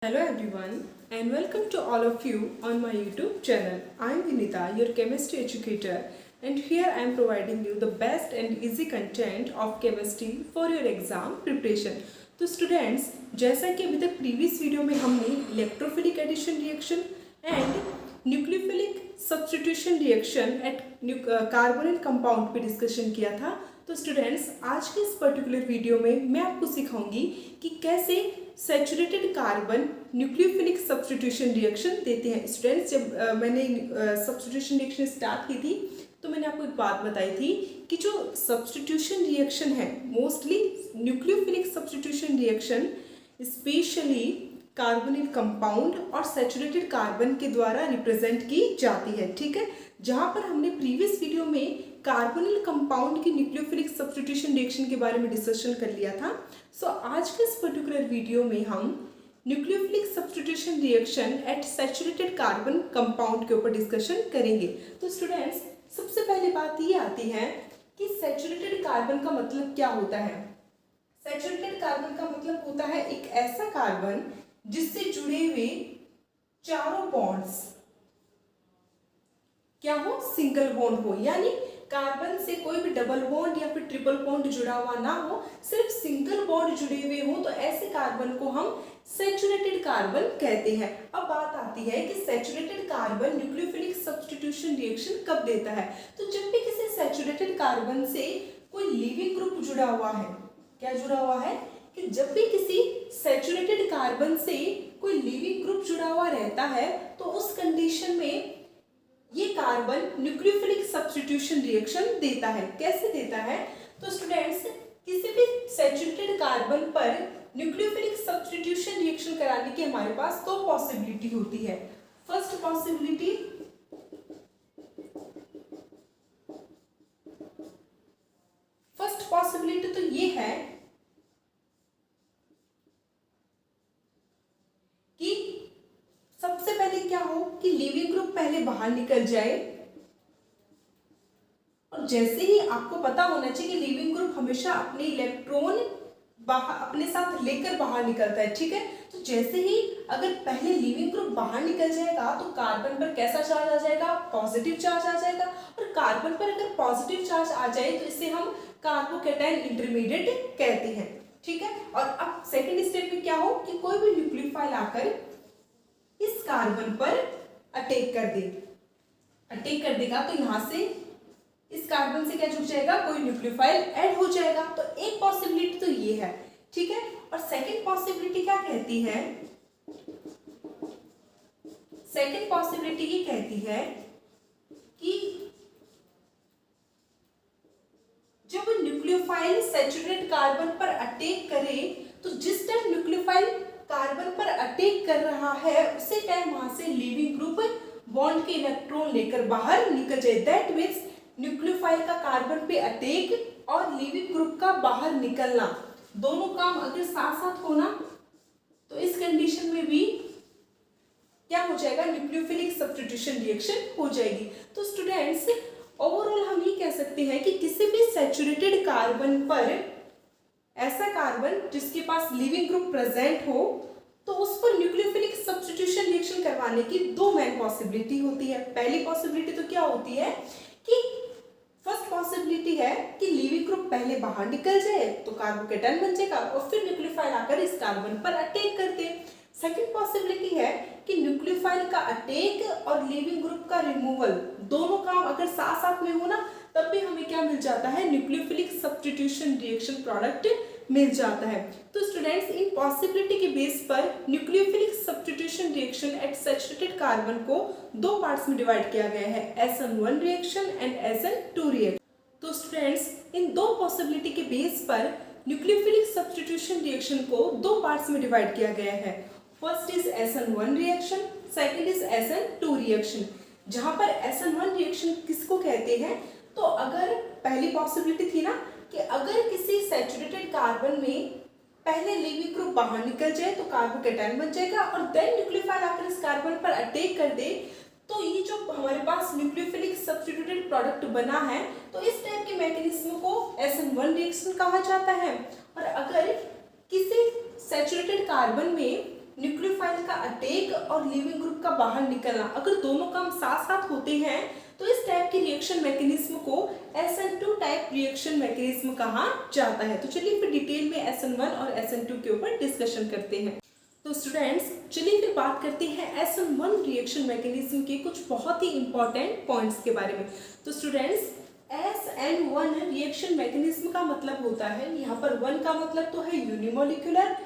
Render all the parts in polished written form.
Hello everyone and welcome to all of you on my YouTube channel. I am Vinita, your chemistry educator, and here I am providing you the best and easy content of chemistry for your exam preparation. तो students, जैसा कि अभी तक previous video में हमने electrophilic addition reaction and nucleophilic substitution reaction at carbonyl compound पे discussion किया था, तो स्टूडेंट्स आज के इस पर्टिकुलर वीडियो में मैं आपको सिखाऊंगी कि कैसे saturated carbon nucleophilic substitution reaction देते हैं। स्टूडेंट्स, जब मैंने सब्स्टिट्यूशन रिएक्शन स्टार्ट की थी तो मैंने आपको एक बात बताई थी कि जो सब्स्टिट्यूशन रिएक्शन है, mostly nucleophilic substitution reaction specially carbonyl compound और सैचुरेटेड कार्बन के द्वारा रिप्रेजेंट की जाती है। ठीक है, जहां पर हमने प्रीवियस वीडियो में कार्बोनिल कंपाउंड की न्यूक्लियोफिलिक सब्स्टिट्यूशन रिएक्शन के बारे में डिस्कशन कर लिया था। सो आज के इस पर्टिकुलर वीडियो में हम nucleophilic substitution reaction eight saturated carbon compound के ऊपर डिस्कशन करेंगे। तो स्टूडेंट्स, सबसे पहले बात ये आती है कि सैचुरेटेड कार्बन का मतलब क्या होता है। सैचुरेटेड कार्बन का मतलब होता है एक ऐसा कार्बन जिससे जुड़े हुए चारों बॉन्ड्स क्या हो, सिंगल बॉन्ड हो, यानी कार्बन से कोई भी डबल बॉन्ड या फिर ट्रिपल बॉन्ड जुड़ा हुआ ना हो, सिर्फ सिंगल बॉन्ड जुड़े हुए हो, तो ऐसे कार्बन को हम सैचुरेटेड कार्बन कहते हैं। अब बात आती है कि saturated carbon nucleophilic substitution reaction कब देता है। तो जब भी किसी सैचुरेटेड कार्बन से कोई लिविंग ग्रुप जुड़ा हुआ है, क्या जुड़ा हुआ है कि जब भी किसी सैचुरेटेड कार्बन से कोई लिविंग ग्रुप जुड़ा हुआ रहता है तो उस कंडीशन में ये कार्बन न्यूक्लियोफिलिक सब्स्टिट्यूशन रिएक्शन देता है। कैसे देता है? तो स्टूडेंट्स, किसी भी सैचुरेटेड कार्बन पर न्यूक्लियोफिलिक सब्स्टिट्यूशन रिएक्शन कराने की हमारे पास दो पॉसिबिलिटी होती है। फर्स्ट पॉसिबिलिटी तो ये है कि सबसे पहले क्या हो कि लिविंग ग्रुप पहले बाहर निकल जाए, और जैसे ही आपको पता होना चाहिए कि लिविंग ग्रुप हमेशा अपने इलेक्ट्रॉन अपने साथ लेकर बाहर निकलता है। ठीक है, तो जैसे ही अगर पहले लिविंग ग्रुप बाहर निकल जाएगा तो कार्बन पर कैसा चार्ज आ जाएगा, पॉजिटिव चार्ज आ जाएगा, और कार्बन पर अगर पॉजिटिव चार्ज आ जाए तो इसे हम कार्बोकैटायन इंटरमीडिएट कहते हैं। ठीक है, और अब सेकेंड स्टेप में क्या हो कि कोई भी न्यूक्लियोफाइल आकर इस कार्बन पर अटैक कर देगा, तो यहां से इस कार्बन से क्या जुड़ जाएगा, कोई न्यूक्लियोफाइल ऐड हो जाएगा। तो एक पॉसिबिलिटी तो ये है। ठीक है, और सेकंड पॉसिबिलिटी क्या कहती है, सेकंड पॉसिबिलिटी ये कहती है कि जब न्यूक्लियोफाइल सैचुरेटेड कार्बन पर अटैक करे तो जिस टाइम न्यूक्लियोफाइल कार्बन पर अटैक कर रहा है उसी टाइम वहां से लिविंग ग्रुप बॉन्ड के इलेक्ट्रॉन लेकर बाहर निकल जाए। दैट मीन्स न्यूक्लियोफाइल का कार्बन पे अटैक और लिविंग ग्रुप का बाहर निकलना, दोनों काम अगर साथ साथ होना तो इस कंडीशन में भी क्या हो जाएगा, न्यूक्लियोफिलिक सब्स्टिट्यूशन रिएक्शन हो जाएगी। तो स्टूडेंट्स, ओवरऑल हम ये कह सकते हैं कि किसी भी सैचुरेटेड कार्बन पर ऐसा कार्बन जिसके पास लिविंग ग्रुप प्रेजेंट हो तो उस पर न्यूक्लियोफिलिक सब्स्टिट्यूशन रिएक्शन करवाने की दो मेन पॉसिबिलिटी होती है। पहली पॉसिबिलिटी तो क्या होती है कि फर्स्ट पॉसिबिलिटी है कि लिविंग ग्रुप पहले बाहर निकल जाए तो कार्बोकैटायन बन जाएगा और फिर न्यूक्लियोफाइल आकर इस कार्बन पर अटैक कर दे। सेकेंड पॉसिबिलिटी है कि न्यूक्लियोफाइल का अटैक और लिविंग ग्रुप का रिमूवल, दोनों काम अगर साथ साथ में हो ना, तब भी हमें क्या मिल जाता है, न्यूक्लियोफिलिक सब्स्टिट्यूशन रिएक्शन प्रोडक्ट मिल जाता है। तो स्टूडेंट्स, इन पॉसिबिलिटी के बेस पर nucleophilic substitution reaction eight saturated carbon को दो पार्ट्स में डिवाइड किया गया है, SN1 reaction and SN2 reaction. तो स्टूडेंट्स, इन दो पॉसिबिलिटी के बेस पर न्यूक्लियोफिलिक सब्स्टिट्यूशन रिएक्शन को दो पार्ट्स में डिवाइड किया गया है। First is SN1 reaction, second is SN2 reaction. जहां पर SN1 रिएक्शन किसको कहते हैं, तो अगर पहली पॉसिबिलिटी थी ना कि अगर किसी सैचुरेटेड कार्बन में पहले लिविंग ग्रुप बाहर निकल जाए तो कार्बोकैटायन बन जाएगा और देन न्यूक्लियोफाइल आकर इस कार्बन पर अटैक कर दे, तो ये जो हमारे पास न्यूक्लियोफिलिक सब्स्टिट्यूटेड प्रोडक्ट बना है तो इस टाइप के मैकेनिज्म को SN1 रिएक्शन कहा जाता है। और अगर किसी सैचुरेटेड कार्बन में न्यूक्लियोफाइल का अटैक और लिविंग ग्रुप का बाहर निकलना, अगर दोनों काम साथ साथ होते हैं तो इस टाइप की रिएक्शन मैकेनिज्म को SN2 टाइप रिएक्शन मैकेनिज्म कहा जाता है। तो चलिए फिर डिटेल में SN1 और SN2 के ऊपर डिस्कशन करते हैं। तो स्टूडेंट्स चलिए फिर बात करते हैं SN1 रिएक्शन मैकेनिज्म के कुछ बहुत ही इंपॉर्टेंट पॉइंट्स के बारे में। तो स्टूडेंट्स SN1 रिएक्शन मैकेनिज्म का मतलब होता है, यहाँ पर 1 का मतलब तो है यूनिमोलिकुलर,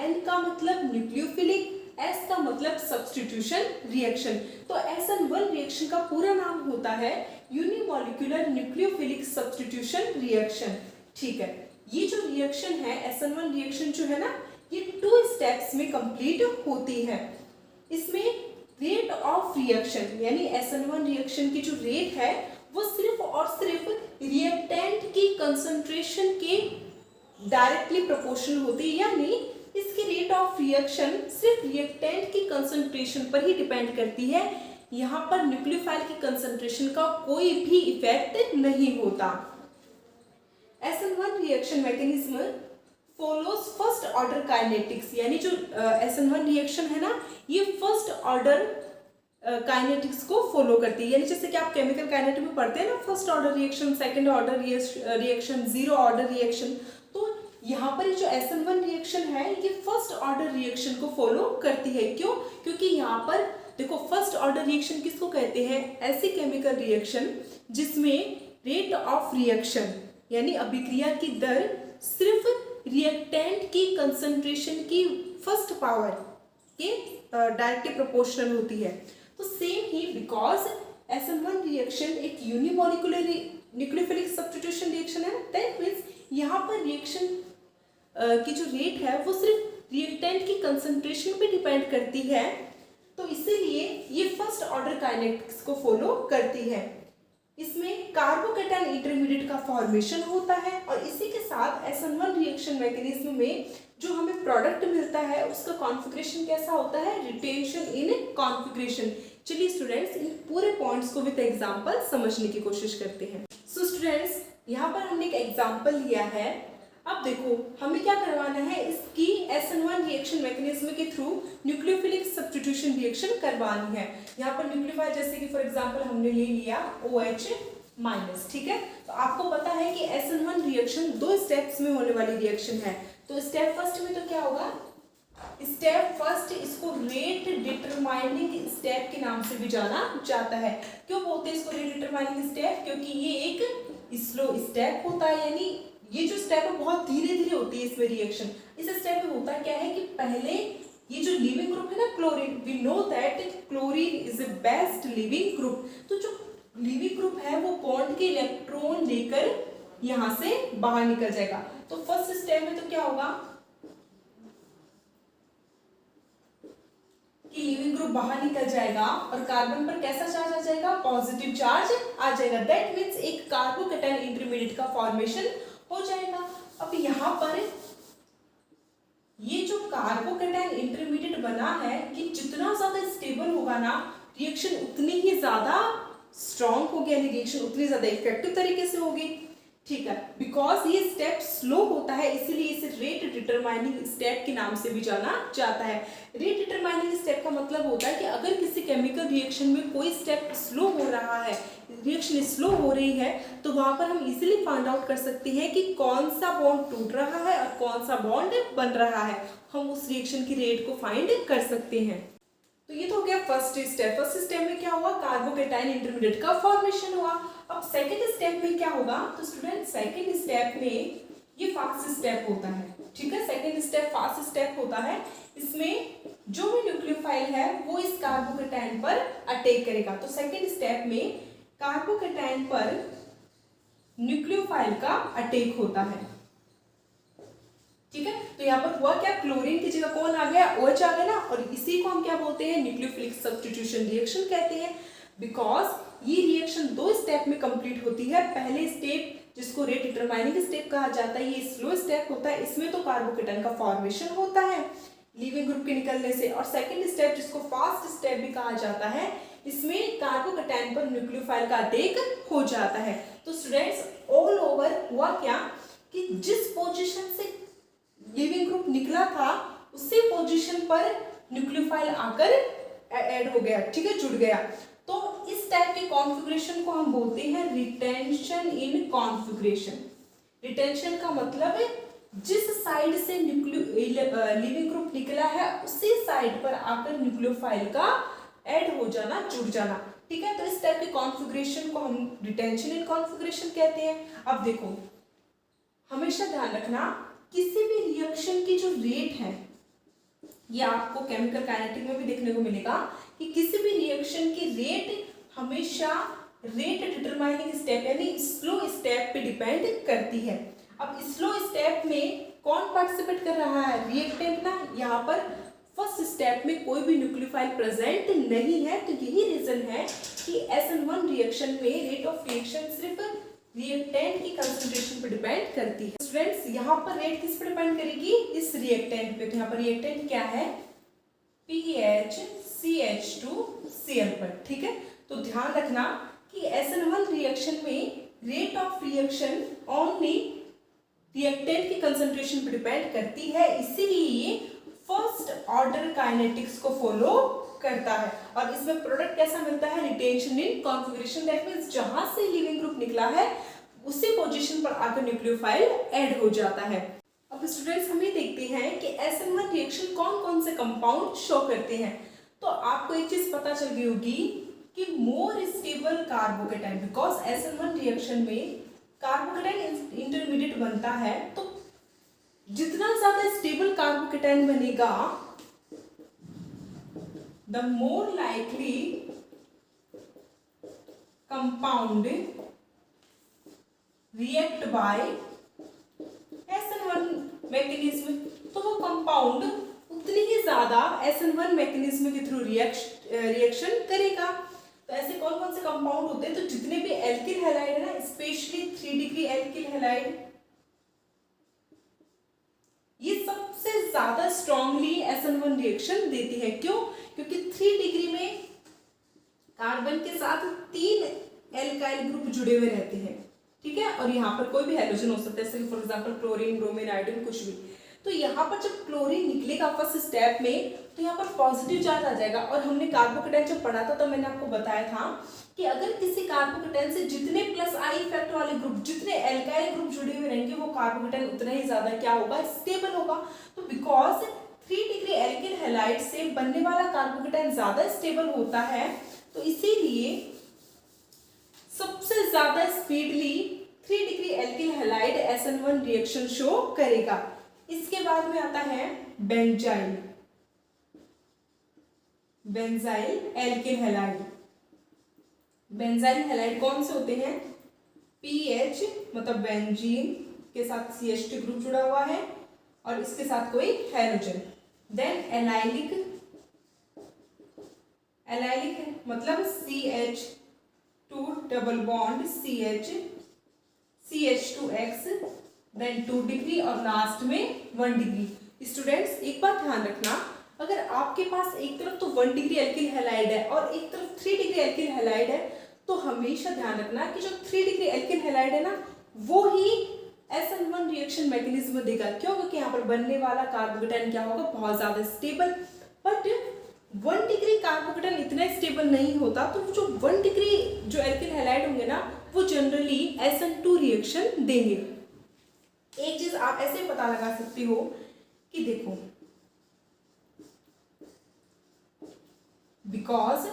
N का मतलब न्यूक्लियोफिलिक, S का मतलब सब्स्टिट्यूशन रिएक्शन। तो SN1 रिएक्शन का पूरा नाम होता है यूनिमोलिकुलर न्यूक्लियोफिलिक सब्स्टिट्यूशन रिएक्शन। ठीक है, ये जो रिएक्शन है SN1 रिएक्शन जो है ना, ये 2 स्टेप्स में कंप्लीट होती है। इसमें रेट ऑफ रिएक्शन यानी SN1 रिएक्शन की जो रेट है वो सिर्फ और सिर्फ रिएक्टेंट की कंसंट्रेशन के डायरेक्टली प्रोपोर्शनल होती है, यानी इसकी रेट ऑफ रिएक्शन सिर्फ रिएक्टेंट की कंसंट्रेशन पर ही डिपेंड करती है। यहाँ पर न्यूक्लियोफाइल की कंसंट्रेशन का कोई भी इफेक्ट नहीं होता। SN1 reaction mechanism follows first order kinetics, यानी जो SN1 रिएक्शन है ना, ये फर्स्ट ऑर्डर काइनेटिक्स को फॉलो करती है। यानी जैसे कि आप केमिकल काइनेटिक्स में पढ़ते हैं ना, first order reaction, second order reaction, zero order reaction, तो यहाँ पर जो SN1 रिएक्शन है ये फर्स्ट ऑर्डर रिएक्शन को फॉलो करती है। क्यों? क्योंकि यहाँ पर देखो फर्स्ट ऑर्डर रिएक्शन किसको कहते हैं? ऐसी केमिकल रिएक्शन जिसमें रेट ऑफ रिएक्शन यानी अभिक्रिया की दर सिर्फ रिएक्टेंट की कंसंट्रेशन की फर्स्ट पावर के डायरेक्टली प्रोपोर्शनल होती है। तो same he because SN1 reaction एक यूनिमोलिकुलर न्यूक्लियोफिलिक सब्स्टिट्यूशन रिएक्शन है, दैट मींस यहाँ पर रिएक्शन की जो रेट है वो सिर्फ रिएक्टेंट की कंसंट्रेशन पे डिपेंड करती है, तो इसीलिए ये फर्स्ट ऑर्डर काइनेटिक्स को फॉलो करती है। इसमें कार्बोकैटायन इंटरमीडिएट का फॉर्मेशन होता है और इसी के साथ SN1 रिएक्शन मैकेनिज्म में जो हमें प्रोडक्ट मिलता है उसका कॉन्फ़िगरेशन कैसा होता है? Retention in configuration. चलिए स्टूडेंट्स इन पूरे पॉइंट्स को विद एग्जांपल समझने की कोशिश करते हैं। सो स्टूडेंट्स यहाँ पर हमने एक एग्जांपल लिया है। अब देखो हमें क्या करवाना है, इसकी SN1 रिएक्शन मैकेनिज्म के थ्रू न्यूक्लियोफिलिक सब्स्टिट्यूशन रिएक्शन करवानी है। यहाँ पर न्यूक्लियोफाइल जैसे कि फॉर एग्जांपल हमने ले लिया OH-, ठीक है। तो आपको पता है कि SN1 रिएक्शन 2 स्टेप्स में होने वाली रिएक्शन है। तो स्टेप फर्स्ट में तो क्या होगा? स्टेप फर्स्ट इसको रेट डिटरमाइनिंग स्टेप के नाम से भी जाना जाता है। क्यों बोलते हैं इसको रेट डिटरमाइनिंग स्टेप? क्योंकि ये एक स्लो स्टेप होता है, यानी ये जो स्टेप है बहुत धीरे धीरे होती है इसमें रिएक्शन। इस स्टेप में होता क्या है कि पहले ये जो लिविंग ग्रुप है ना chlorine, we know that chlorine is the best leaving group. तो जो लिविंग ग्रुप है वो बॉन्ड के इलेक्ट्रॉन लेकर यहाँ से बाहर निकल जाएगा। तो फर्स्ट स्टेप में तो क्या होगा कि लिविंग ग्रुप बाहर निकल जाएगा और कार्बन पर कैसा चार्ज आ जाएगा? पॉजिटिव चार्ज आ जाएगा। दैट मीन्स एक कार्बोकैटायन इंटरमीडिएट का फॉर्मेशन हो जाएगा। अब यहाँ पर ये जो कार्बोकैटायन इंटरमीडिएट बना है ये जितना ज्यादा स्टेबल होगा ना, रिएक्शन उतनी ही ज्यादा स्ट्रॉन्ग होगी, यानी रिएक्शन उतनी ज्यादा इफेक्टिव तरीके से होगी। ठीक है, बिकॉज ये स्टेप स्लो होता है इसीलिए इसे रेट डिटरमाइनिंग स्टेप के नाम से भी जाना जाता है। रेट डिटरमाइनिंग स्टेप का मतलब होता है कि अगर किसी केमिकल रिएक्शन में कोई स्टेप स्लो हो रहा है, रिएक्शन स्लो हो रही है, तो वहां पर हम इजीली फाइंड आउट कर सकते हैं कि कौन सा बॉन्ड टूट रहा है और कौन सा बॉन्ड बन रहा है। हम उस रिएक्शन की रेट को फाइंड कर सकते हैं। तो ये तो हो गया फर्स्ट स्टेप। फर्स्ट स्टेप में क्या हुआ? कार्बोकैटायन इंटरमीडिएट का फॉर्मेशन हुआ। अब सेकंड स्टेप में क्या होगा? तो स्टूडेंट सेकंड स्टेप में ये फास्ट स्टेप होता है। ठीक है, सेकंड स्टेप फास्ट स्टेप होता है। इसमें जो भी न्यूक्लियोफाइल है वो इस कार्बोकैटायन पर अटैक करेगा। तो सेकंड स्टेप में कार्बोकैटायन पर न्यूक्लियोफाइल का अटैक होता है। ठीक है, तो यहाँ पर हुआ क्या? क्लोरीन की जगह कौन आ गया? OH आ गया ना, और इसी को हम क्या बोलते हैं? न्यूक्लियोफिलिक सब्स्टिट्यूशन रिएक्शन कहते हैं। बिकॉज ये रिएक्शन 2 स्टेप में कंप्लीट होती है। पहले स्टेप जिसको रेट डिटरमाइनिंग स्टेप कहा जाता है, ये स्लो स्टेप होता है, इसमें तो कार्बोकैटायन का फॉर्मेशन होता है लिविंग ग्रुप के निकलने से। और सेकंड स्टेप जिसको फास्ट स्टेप भी कहा जाता है, इसमें कार्बोकैटायन पर न्यूक्लियोफाइल का अटैक हो जाता है। तो स्टूडेंट्स ऑल ओवर हुआ क्या कि जिस पोजीशन से लिविंग ग्रुप निकला था उसी पोजीशन पर न्यूक्लियोफाइल आकर ऐड हो गया, ठीक है, जुड़ गया। तो इस टाइप के कॉन्फ़िगरेशन को हम बोलते हैं रिटेंशन इन कॉन्फ़िगरेशन। रिटेंशन का मतलब है जिस साइड से लिविंग ग्रुप निकला है उसी साइड पर आकर न्यूक्लियोफाइल का ऐड हो जाना, जुड़ जाना, ठीक है। तो इस टाइप के कॉन्फ़िगरेशन को हम रिटेंशन इन कॉन्फ़िगरेशन कहते हैं। अब देखो, हमेशा ध्यान रखना, किसी भी रिएक्शन की जो रेट है, ये आपको केमिकल काइनेटिक में भी देखने को मिलेगा कि किसी भी रिएक्शन की रेट हमेशा रेट डिटरमाइनिंग स्टेप यानी स्लो स्टेप पे डिपेंड करती है। अब स्लो स्टेप में कौन पार्टिसिपेट कर रहा है? रिएक्टेंट ना। यहाँ पर फर्स्ट स्टेप में कोई भी न्यूक्लियोफाइल प्रेजेंट नहीं है, तो यही रीजन है कि SN1 रिएक्शन में रेट ऑफ रिएक्शन सिर्फ रिएक्टेंट की कंसंट्रेशन पर डिपेंड करती है। स्टूडेंट्स, यहाँ पर रेट किस पर डिपेंड करेगी? इस रिएक्टेंट पे। तो यहाँ पर रिएक्टेंट क्या है? PHCH2Cl पर, ठीक है। तो ध्यान रखना कि SN1 रिएक्शन में rate of reaction only reactant की कंसंट्रेशन पर डिपेंड करती है, इसीलिए फर्स्ट ऑर्डर काइनेटिक्स को फॉलो करता है। और इसमें प्रोडक्ट कैसा मिलता है? Retention in configuration. That means जहां से लिविंग ग्रुप निकला है उसी पोजीशन पर आकर न्यूक्लियोफाइल ऐड हो जाता है। अब स्टूडेंट्स, हम ये देखते हैं कि SN1 रिएक्शन कौन कौन से कंपाउंड शो करते हैं। तो आपको एक चीज पता चल गई होगी कि more stable carbocation, because SN1 reaction में कार्बोकेटाइन इंटरमीडिएट बनता है, तो जितना ज्यादा स्टेबल कार्बोकेटाइन बनेगा the more likely compound react by SN1 mechanism. तो वो कंपाउंड उतनी ही ज्यादा SN1 मैकेनिज्म के थ्रू रिएक्शन करेगा। तो ऐसे कौन कौन से कंपाउंड होते हैं? तो जितने भी एल्किल हैलाइड है ना, स्पेशली 3 डिग्री एल्किल हैलाइड, ये सबसे ज्यादा स्ट्रांगली SN1 रिएक्शन देती है। क्यों? क्योंकि 3 डिग्री में कार्बन के साथ 3 एल्काइल ग्रुप जुड़े हुए रहते हैं, ठीक है। और यहाँ पर कोई भी हैलोजन हो सकता है, जैसे for example chlorine, bromine, iodine, कुछ भी। तो यहाँ पर जब क्लोरीन निकलेगा फर्स्ट स्टेप में, तो यहाँ पर पॉजिटिव चार्ज आ जाएगा। और हमने कार्बोकेटाइन जब पढ़ा था तो मैंने आपको बताया था कि अगर किसी कार्बोकेटाइन से जितने प्लस आई इफेक्ट वाले ग्रुप, जितने एल्काइल ग्रुप जुड़े हुए रहेंगे, वो कार्बोकेटाइन उतना ही ज्यादा क्या होगा? स्टेबल होगा। तो बिकॉज 3 डिग्री एल्किल हैलाइड से बनने वाला कार्बोकेटाइन ज्यादा स्टेबल होता है, तो इसीलिए सबसे ज्यादा speedily 3 degree alkyl halide SN1 reaction show करेगा। इसके बाद में आता है benzyl alkyl halide. Benzyl halide कौन से होते हैं? PH मतलब बेंजीन के साथ CH2 ग्रुप जुड़ा हुआ है और इसके साथ कोई हैलोजन। देन एलाइलिक है मतलब CH2 double bond CH2X, then 2 degree और लास्ट में 1 डिग्री। स्टूडेंट्स, एक बात ध्यान रखना, अगर आपके पास एक तरफ तो 1 डिग्री एल्किल हैलाइड है और एक तरफ 3 डिग्री एल्किल हैलाइड है, तो हमेशा ध्यान रखना कि जो 3 डिग्री एल्किल हैलाइड है ना, वो ही SN1 रिएक्शन मैकेनिज्म देगा। क्यों? क्योंकि यहाँ पर बनने वाला कार्बोकेटाइन क्या होगा? बहुत ज्यादा स्टेबल। बट 1 डिग्री कार्बोकेटाइन इतना स्टेबल नहीं होता, तो जो 1 डिग्री जो एल्किल हैलाइड होंगे ना, वो जनरली SN2 रिएक्शन देंगे। एक चीज आप ऐसे पता लगा सकते हो कि देखो, बिकॉज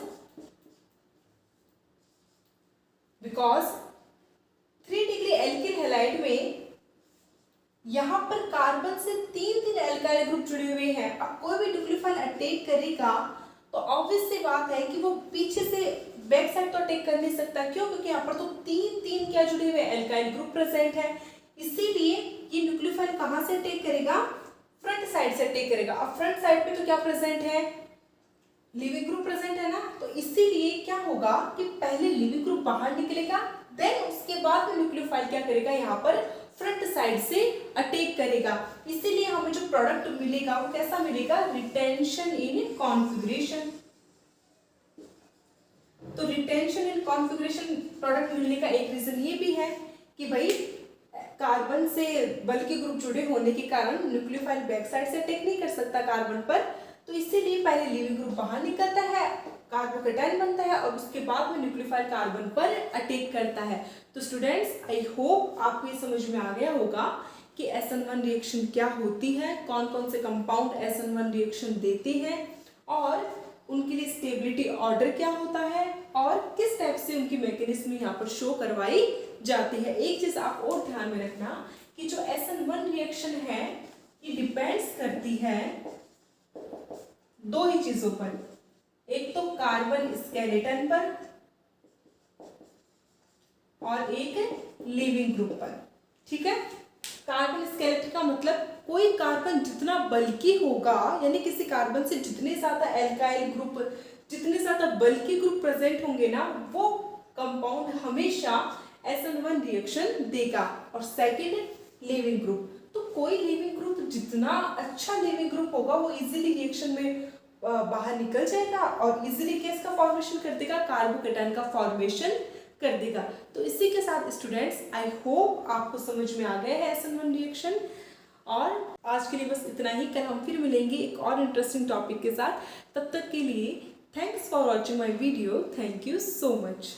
3 डिग्री एल्किल हैलाइड में यहां पर कार्बन से 3 एल्काइल ग्रुप जुड़े हुए हैं। अब कोई भी न्यूक्लियोफाइल अटैक करेगा तो ऑब्वियस सी बात है कि वो पीछे से बैक साइड तो अटैक कर नहीं सकता। क्यों? क्योंकि यहाँ पर तो 3 क्या जुड़े हुए एल्काइल ग्रुप प्रेजेंट है, इसीलिए ये न्यूक्लियोफाइल कहां से अटैक करेगा? फ्रंट साइड से अटैक करेगा। अब फ्रंट साइड पे तो क्या प्रेजेंट है? लिविंग ग्रुप प्रेजेंट है ना, तो इसीलिए क्या होगा कि पहले लिविंग ग्रुप बाहर निकलेगा, देन उसके बाद में न्यूक्लियोफाइल क्या करेगा? यहाँ पर फ्रंट साइड से अटैक करेगा। इसीलिए हमें जो प्रोडक्ट मिलेगा वो कैसा मिलेगा? Retention in configuration. तो रिटेंशन इन कॉन्फ़िगरेशन प्रोडक्ट मिलने का एक रीजन ये भी है कि भाई कार्बन से बल्कि ग्रुप जुड़े होने के कारण न्यूक्लियोफाइल बैक साइड से अटैक नहीं कर सकता कार्बन पर, तो इसीलिए पहले लीविंग ग्रुप बाहर निकलता है, कार्बोकेटाइन बनता है और उसके बाद में न्यूक्लियोफाइल कार्बन पर अटैक करता है। तो स्टूडेंट्स आई होप आपको ये समझ में आ गया होगा कि SN1 रिएक्शन क्या होती है, कौन कौन से कंपाउंड SN1 रिएक्शन देते हैं और उनके लिए स्टेबिलिटी ऑर्डर क्या होता है और किस टाइप से उनकी मैकेनिज्म यहाँ पर शो करवाई जाती है। एक चीज आप और ध्यान में रखना कि जो SN1 रिएक्शन है ये डिपेंड्स करती है दो ही चीजों पर, एक तो कार्बन स्केलेटन पर और एक लीविंग ग्रुप पर। ठीक है, कार्बन स्केलेटन का मतलब कोई कार्बन जितना बल्कि होगा, यानी किसी कार्बन से जितने ज्यादा एल्काइल ग्रुप, जितने ज्यादा बल्कि ग्रुप प्रेजेंट होंगे ना, वो कंपाउंड हमेशा SN1 रिएक्शन देगा। और सेकेंड लीविंग ग्रुप, तो कोई लीविंग ग्रुप जितना अच्छा लीविंग ग्रुप होगा वो इजीली रिएक्शन में बाहर निकल जाएगा और इजीली केस का फॉर्मेशन कर देगा, कार्बोकेटाइन का फॉर्मेशन कर देगा। तो इसी के साथ स्टूडेंट्स आई होप आपको समझ में आ गया है SN1 रिएक्शन। और आज के लिए बस इतना ही, कल हम फिर मिलेंगे एक और इंटरेस्टिंग टॉपिक के साथ। तब तक के लिए thanks for watching my video, thank you so much.